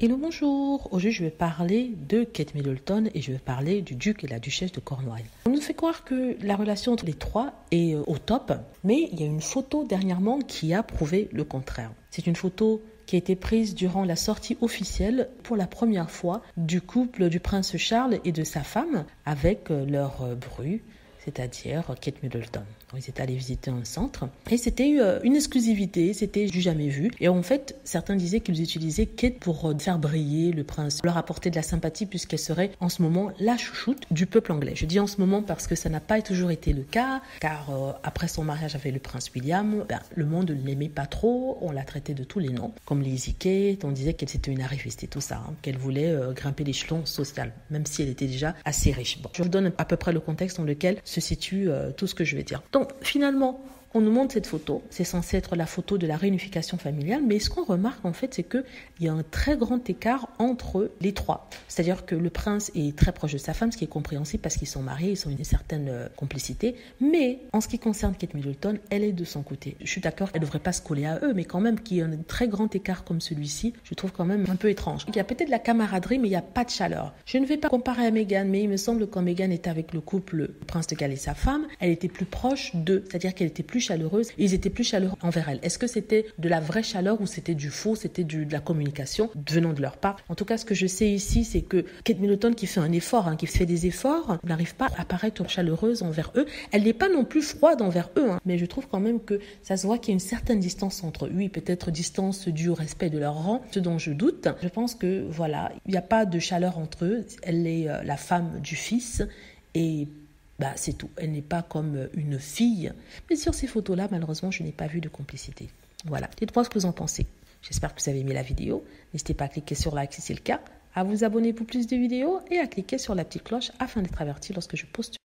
Hello, bonjour. Aujourd'hui, je vais parler de Kate Middleton et je vais parler du duc et la duchesse de Cornouailles. On nous fait croire que la relation entre les trois est au top, mais il y a une photo dernièrement qui a prouvé le contraire. C'est une photo qui a été prise durant la sortie officielle pour la première fois du couple du prince Charles et de sa femme avec leur bru, c'est-à-dire Kate Middleton. Ils étaient allés visiter un centre et c'était une exclusivité, c'était du jamais vu. Et en fait, certains disaient qu'ils utilisaient Kate pour faire briller le prince, leur apporter de la sympathie puisqu'elle serait en ce moment la chouchoute du peuple anglais. Je dis en ce moment parce que ça n'a pas toujours été le cas, car après son mariage avec le prince William, le monde ne l'aimait pas trop, on l'a traité de tous les noms, comme Lizzie Kate, on disait qu'elle c'était une arriviste et tout ça, qu'elle voulait grimper l'échelon social, même si elle était déjà assez riche. Bon, je vous donne à peu près le contexte dans lequel se situe tout ce que je vais dire. Donc finalement, on nous montre cette photo, c'est censé être la photo de la réunification familiale, mais ce qu'on remarque en fait, c'est qu'il y a un très grand écart entre les trois. C'est-à-dire que le prince est très proche de sa femme, ce qui est compréhensible parce qu'ils sont mariés, ils ont une certaine complicité, mais en ce qui concerne Kate Middleton, elle est de son côté. Je suis d'accord, elle ne devrait pas se coller à eux, mais quand même qu'il y ait un très grand écart comme celui-ci, je trouve quand même un peu étrange. Il y a peut-être de la camaraderie, mais il n'y a pas de chaleur. Je ne vais pas comparer à Meghan, mais il me semble que quand Meghan était avec le couple le prince de Galles et sa femme, elle était plus proche d'eux, c'est-à-dire qu'elle était plus chaleureuse, et ils étaient plus chaleureux envers elle. Est-ce que c'était de la vraie chaleur ou c'était du faux, c'était de la communication venant de leur part? En tout cas, ce que je sais ici, c'est que Kate Middleton qui fait un effort, qui fait des efforts, n'arrive pas à paraître chaleureuse envers eux. Elle n'est pas non plus froide envers eux, mais je trouve quand même que ça se voit qu'il y a une certaine distance entre eux. Oui, peut-être distance due au respect de leur rang, ce dont je doute. Je pense que voilà, il n'y a pas de chaleur entre eux. Elle est la femme du fils et c'est tout. Elle n'est pas comme une fille. Mais sur ces photos-là, malheureusement, je n'ai pas vu de complicité. Voilà. Dites-moi ce que vous en pensez. J'espère que vous avez aimé la vidéo. N'hésitez pas à cliquer sur like si c'est le cas, à vous abonner pour plus de vidéos et à cliquer sur la petite cloche afin d'être averti lorsque je poste.